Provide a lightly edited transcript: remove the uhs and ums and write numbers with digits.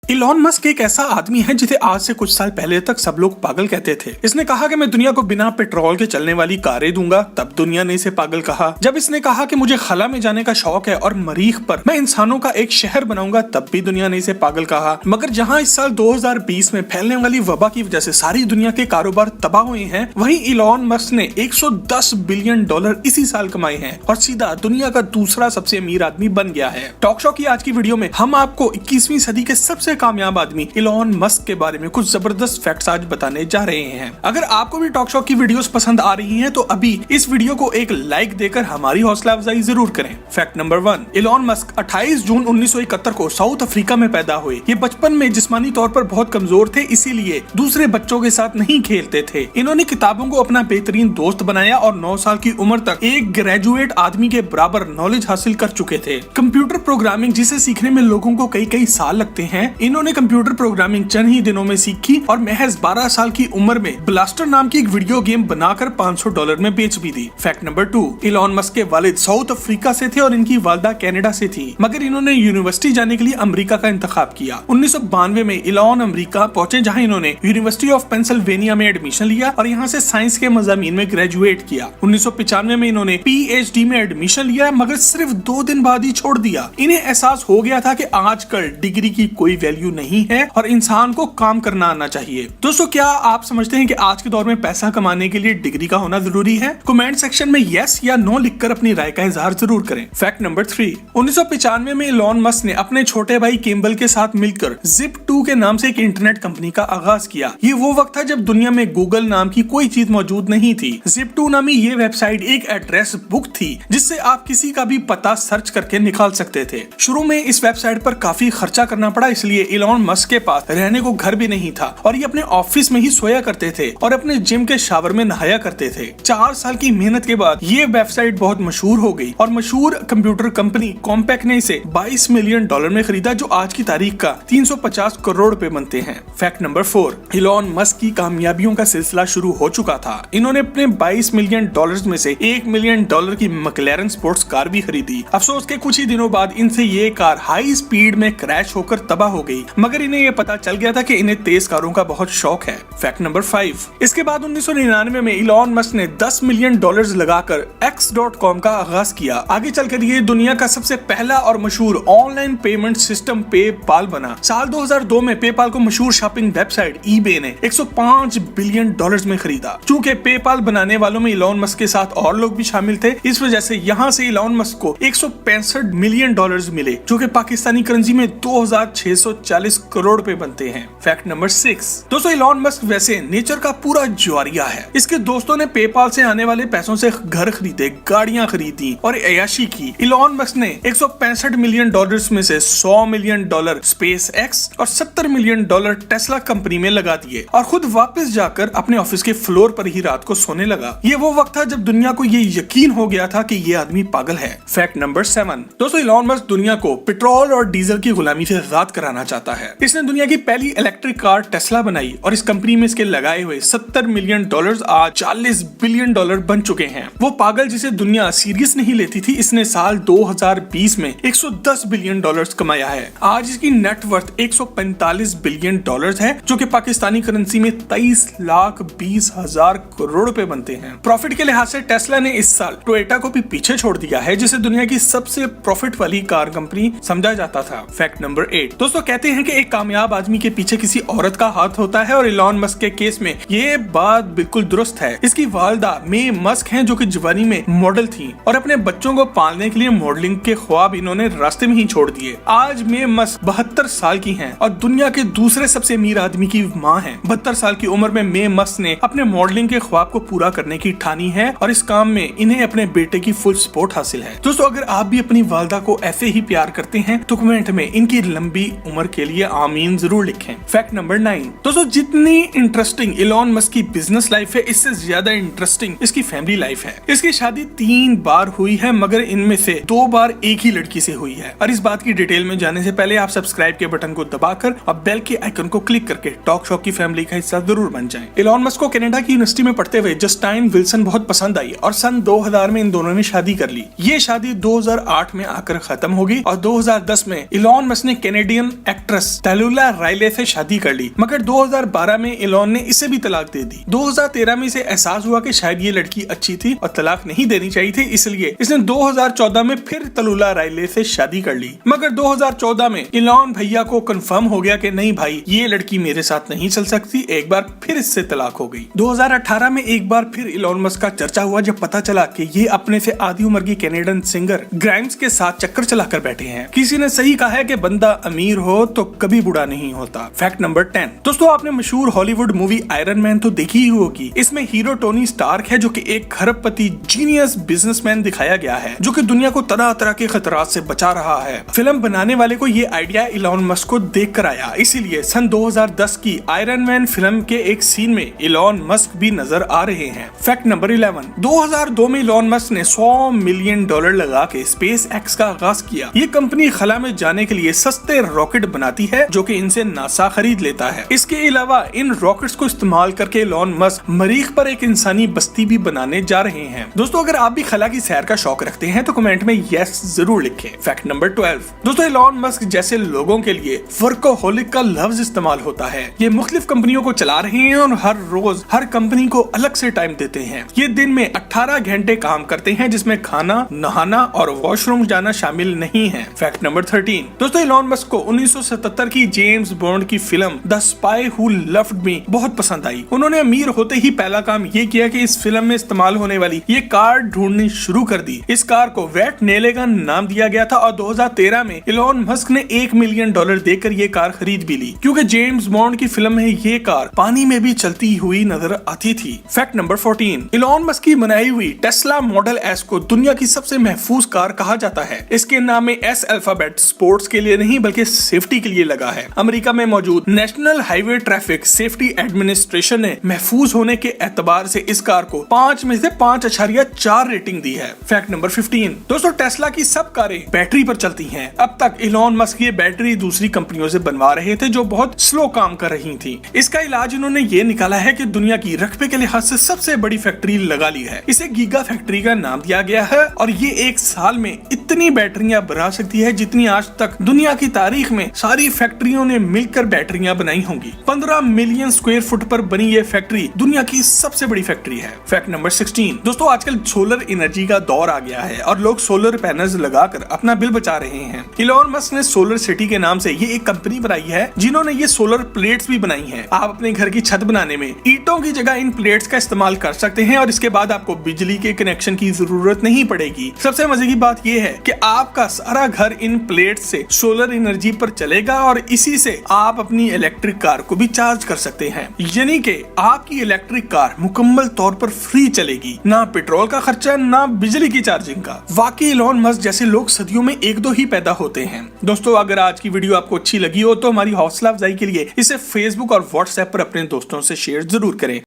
Elon Musk एक ऐसा आदमी है जिसे आज से कुछ साल पहले तक सब लोग पागल कहते थे। इसने कहा कि मैं दुनिया को बिना पेट्रोल के चलने वाली कारें दूंगा, तब दुनिया ने इसे पागल कहा। जब इसने कहा कि मुझे खला में जाने का शौक है और मरीख पर मैं इंसानों का एक शहर बनाऊंगा, तब भी दुनिया ने इसे पागल कहा। मगर जहां इस साल 2020 में फैलने वाली वबा की वजह से सारी दुनिया के कारोबार तबाह हुए हैं, वहीं इलॉन मस्क ने 110 बिलियन डॉलर इसी साल कमाए हैं और सीधा दुनिया का दूसरा सबसे अमीर आदमी बन गया है। टॉक शो की आज की वीडियो में हम आपको 21वीं सदी के सबसे कामयाब आदमी इलॉन मस्क के बारे में कुछ जबरदस्त फैक्ट्स आज बताने जा रहे हैं। अगर आपको भी टॉक शो की वीडियोस पसंद आ रही हैं, तो अभी इस वीडियो को एक लाइक देकर हमारी हौसला अफजाई जरूर करें। फैक्ट नंबर 1, इलॉन मस्क 28 जून 1971 को साउथ अफ्रीका में पैदा हुए। ये बचपन में जिस्मानी तौर पर बहुत कमजोर थे, इसीलिए दूसरे बच्चों के साथ नहीं खेलते थे। इन्होंने किताबों को अपना बेहतरीन दोस्त बनाया और 9 साल की उम्र तक एक ग्रेजुएट आदमी के बराबर नॉलेज हासिल कर चुके थे। कंप्यूटर प्रोग्रामिंग, जिसे सीखने में लोगों को कई साल लगते हैं, इन्होंने कंप्यूटर प्रोग्रामिंग चंद ही दिनों में सीखी और महज 12 साल की उम्र में ब्लास्टर नाम की एक वीडियो गेम बनाकर $500 में बेच भी दी। फैक्ट नंबर 2, इलॉन मस्क के वालिद साउथ अफ्रीका से थे और इनकी वालिदा कनाडा से थी, मगर इन्होंने यूनिवर्सिटी जाने के लिए अमेरिका का इंतखाब किया। 1992 में इलॉन अमेरिका पहुंचे, जहां इन्होंने यूनिवर्सिटी ऑफ पेंसिल्वेनिया में एडमिशन लिया और यहां से साइंस के मजामीन में ग्रेजुएट किया। 1995 में इन्होंने PhD में एडमिशन लिया, मगर सिर्फ 2 दिन बाद ही छोड़ दिया। इन्हें एहसास हो गया था कि आजकल डिग्री की कोई वैल्यू नहीं है और इंसान को काम करना आना चाहिए। दोस्तों, क्या आप समझते हैं कि आज के दौर में पैसा कमाने के लिए डिग्री का होना जरूरी है? कमेंट सेक्शन में यस या नो लिखकर अपनी राय का इजहार जरूर करें। फैक्ट नंबर 3, 1995 में इलॉन मस्क ने अपने छोटे भाई किम्बल के साथ मिलकर Zip2 के नाम से एक इंटरनेट कंपनी का आगाज किया। ये वो वक्त था जब दुनिया में गूगल नाम की कोई चीज मौजूद नहीं थी। Zip2 नामी ये वेबसाइट एक एड्रेस बुक थी जिससे आप किसी का भी पता सर्च करके निकाल सकते थे। शुरू में इस वेबसाइट पर काफी खर्चा करना पड़ा, इसलिए इलॉन मस्क के पास रहने को घर भी नहीं था और ये अपने ऑफिस में ही सोया करते थे और अपने जिम के शावर में नहाया करते थे। 4 साल की मेहनत के बाद ये वेबसाइट बहुत मशहूर हो गई और मशहूर कंप्यूटर कंपनी कॉम्पैक्ट ने इसे $22 मिलियन में खरीदा, जो आज की तारीख का 350 करोड़ रुपए बनते हैं। फैक्ट नंबर 4, इलॉन मस्क की कामयाबियों का सिलसिला शुरू हो चुका था। इन्होंने अपने $22 मिलियन में से $1 मिलियन की मैक्लेरन स्पोर्ट्स कार भी खरीदी। अफसोस के कुछ ही दिनों बाद इनसे ये कार हाई स्पीड में क्रैश होकर तबाह हो गई, मगर इन्हें ये पता चल गया था कि इन्हें तेज कारों का बहुत शौक है। फैक्ट नंबर 5, इसके बाद 1999 में इलॉन मस्क ने $10 मिलियन लगाकर X.com का आगाज किया। आगे चलकर ये दुनिया का सबसे पहला और मशहूर ऑनलाइन पेमेंट सिस्टम पेपाल बना। साल 2002 में पेपाल को मशहूर शॉपिंग वेबसाइट eBay ने $105 बिलियन में खरीदा। चूंकि पेपाल बनाने वालों में इलॉन मस्क के साथ और लोग भी शामिल थे, इस वजह से यहाँ से इलॉन मस्क को $165 मिलियन मिले, जो कि पाकिस्तानी करेंसी में 2640 करोड़ रुपए बनते हैं। फैक्ट नंबर 6, दोस्तों, इलॉन मस्क वैसे नेचर का पूरा जुआरिया है। इसके दोस्तों ने पेपाल से आने वाले पैसों से घर खरीदे, गाड़ियां खरीदी और अय्याशी की। इलॉन मस्क ने $165 मिलियन में से $100 मिलियन स्पेस एक्स और $70 मिलियन टेस्ला कंपनी में लगा दिए और खुद वापस जाकर अपने ऑफिस के फ्लोर पर ही रात को सोने लगा। ये वो वक्त था जब दुनिया को ये यकीन हो गया था कि ये आदमी पागल है। फैक्ट नंबर 7, दोस्तों, इलॉन मस्क दुनिया को पेट्रोल और डीजल की गुलामी से आजाद कराना चाहता है। इसने दुनिया की पहली इलेक्ट्रिक कार टेस्ला बनाई और इस कंपनी में इसके लगाए हुए $70 मिलियन आज $40 बिलियन बन चुके हैं। वो पागल जिसे दुनिया सीरियस नहीं लेती थी, इसने साल 2020 में $110 बिलियन कमाया है। आज इसकी नेटवर्थ $145 बिलियन है, जो कि पाकिस्तानी करेंसी में 23,20,000 करोड़ रुपए बनते हैं। प्रॉफिट के लिहाज से टेस्ला ने इस साल टोयोटा को भी पीछे छोड़ दिया है, जिसे दुनिया की सबसे प्रॉफिट वाली कार कंपनी समझा जाता था। फैक्ट नंबर 8, दोस्तों, कहते हैं कि एक कामयाब आदमी के पीछे किसी औरत का हाथ होता है और इलॉन मस्क के केस में ये बात बिल्कुल दुरुस्त है। इसकी वालिदा मे मस्क हैं, जो कि जवानी में मॉडल थी और अपने बच्चों को पालने के लिए मॉडलिंग के ख्वाब इन्होंने रास्ते में ही छोड़ दिए। आज मे मस्क 72 साल की हैं और दुनिया के दूसरे सबसे अमीर आदमी की मां हैं। 72 साल की उम्र में मे मस्क ने अपने मॉडलिंग के ख्वाब को पूरा करने की ठानी है और इस काम में इन्हें अपने बेटे की फुल सपोर्ट हासिल है। दोस्तों, अगर आप भी अपनी वालिदा को ऐसे ही प्यार करते हैं तो कमेंट में इनकी लंबी उम्र के लिए आमीन जरूर लिखें। फैक्ट नंबर 9, दोस्तों, जितनी इंटरेस्टिंग इलॉन मस्क की बिजनेस लाइफ है, इससे ज्यादा इंटरेस्टिंग इसकी फैमिली लाइफ है। इसकी शादी 3 बार हुई है, मगर इनमें से 2 बार एक ही लड़की से हुई है। और इस बात की डिटेल में जाने से पहले आप सब्सक्राइब के बटन को दबाकर और बेल के आइकन को क्लिक करके टॉक शो की फैमिली का हिस्सा जरूर बन जाएं। इलॉन मस्क को कनाडा की यूनिवर्सिटी में पढ़ते हुए जस्टाइन विल्सन बहुत पसंद आई और सन 2000 में इन दोनों ने शादी कर ली। ये शादी 2008 में आकर खत्म हो गई और 2010 में इलॉन मस्क ने कैनेडियन एक्ट्रेस तलुला राइले से शादी कर ली, मगर 2012 में इलॉन ने इसे भी तलाक दे दी। 2013 में इसे एहसास हुआ कि शायद ये लड़की अच्छी थी और तलाक नहीं देनी चाहिए थी, इसलिए इसने 2014 में फिर तलुला राइले से शादी कर ली। मगर 2014 में इलॉन भैया को कंफर्म हो गया कि नहीं भाई, ये लड़की मेरे साथ नहीं चल सकती, एक बार फिर इससे तलाक हो गई। 2018 में एक बार फिर इलॉन मस्क का चर्चा हुआ जब पता चला कि ये अपने से आधी उम्र की कैनेडियन सिंगर ग्राइम्स के साथ चक्कर चलाकर बैठे हैं। किसी ने सही कहा है कि बंदा अमीर हो तो कभी बुरा नहीं होता। Fact number 10। दोस्तों, आपने मशहूर हॉलीवुड मूवी आयरन मैन तो देखी ही होगी। इसमें हीरो टोनी स्टार्क है जो कि एक खरबपति जीनियस बिजनेसमैन दिखाया गया है जो कि दुनिया को तरह तरह के खतरात से बचा रहा है। फिल्म बनाने वाले को ये आइडिया इलॉन मस्क को देख कर आया, इसीलिए सन 2010 की आयरन मैन फिल्म के एक सीन में इलॉन मस्क भी नजर आ रहे हैं। Fact number 11। 2002 में इलॉन मस्क ने $100 मिलियन लगा के स्पेस एक्स का आगाज किया। ये कंपनी खला में जाने के लिए सस्ते रॉकेट बनाती है जो कि इनसे नासा खरीद लेता है। इसके अलावा इन रॉकेट्स को इस्तेमाल करके इलॉन मस्क मरीख पर एक इंसानी बस्ती भी बनाने जा रहे हैं। दोस्तों, अगर आप भी खला की सैर का शौक रखते हैं तो कमेंट में यस जरूर लिखें। Fact number 12। दोस्तों, इलॉन मस्क जैसे लोगों के लिए वर्कोहोलिक का लफ्ज इस्तेमाल होता है। ये मुख्तलिफ कंपनियों को चला रहे हैं और हर रोज हर कंपनी को अलग से टाइम देते हैं। ये दिन में 18 घंटे काम करते हैं जिसमें खाना, नहाना और वॉशरूम जाना शामिल नहीं है। Fact number 13। दोस्तों, इलॉन मस्क को 1977 की जेम्स बॉन्ड की film the spy who loved me बहुत पसंद आई। उन्होंने अमीर होते ही पहला काम ये किया कि इस फिल्म में इस्तेमाल होने वाली ये कार ढूंढनी शुरू कर दी। इस कार को वेट नेलेगन नाम दिया गया था और 2013 में इलॉन मस्क ने $1 मिलियन देकर ये कार खरीद भी ली, क्योंकि जेम्स बॉन्ड की फिल्म में ये कार पानी में भी चलती हुई नजर आती थी। Fact number 14। इलॉन मस्क की बनाई हुई टेस्ला मॉडल एस को दुनिया की सबसे महफूज कार कहा जाता है। इसके नाम में एस अल्फाबेट स्पोर्ट्स के लिए नहीं बल्कि सेफ्टी के लिए लगा है। अमेरिका में मौजूद national highway traffic safety administration ने महफूज होने के एतबार से इस कार को 5 में से 5.4 रेटिंग दी है। Fact number 15। दोस्तों, टेस्ला की सब कारें बैटरी पर चलती हैं। अब तक इलॉन मस्क ये बैटरी दूसरी कंपनियों से बनवा रहे थे जो बहुत स्लो काम कर रही थी। इसका इलाज इन्होंने ये निकाला है कि दुनिया की रकबे के लिहाज से सबसे बड़ी फैक्ट्री लगा ली है। इसे गीगा फैक्ट्री का नाम दिया गया है और ये एक साल में इतनी बैटरियां बना सकती है जितनी आज तक दुनिया की तारीख में सारी फैक्ट्रियों ने मिलकर बैटरियां बनाई होंगी। 15 मिलियन स्क्वायर फुट पर बनी ये फैक्ट्री दुनिया की सबसे बड़ी फैक्ट्री है। Fact number 16। दोस्तों, आजकल सोलर एनर्जी का दौर आ गया है और लोग सोलर पैनल्स लगाकर अपना बिल बचा रहे हैं। इलॉन मस्क ने सोलर सिटी के नाम से ये एक कंपनी बनाई है जिन्होंने ये सोलर प्लेट्स भी बनाई हैं। आप अपने घर की छत बनाने में ईंटों की जगह इन प्लेट्स का इस्तेमाल कर सकते हैं और इसके बाद आपको बिजली के कनेक्शन की जरूरत नहीं पड़ेगी। सबसे मजे की बात यह है कि आपका सारा घर इन प्लेट से सोलर एनर्जी पर चलेगा और इसी से आप अपनी इलेक्ट्रिक कार को भी चार्ज कर सकते हैं, यानी कि आपकी इलेक्ट्रिक कार मुकम्मल तौर पर फ्री चलेगी, ना पेट्रोल का खर्चा ना बिजली की चार्जिंग का। वाकई इलॉन मस्क जैसे लोग सदियों में एक दो ही पैदा होते हैं। दोस्तों, अगर आज की वीडियो आपको अच्छी लगी हो तो हमारी हौसला अफजाई के लिए इसे फेसबुक और व्हाट्सएप पर अपने दोस्तों से शेयर जरूर करें।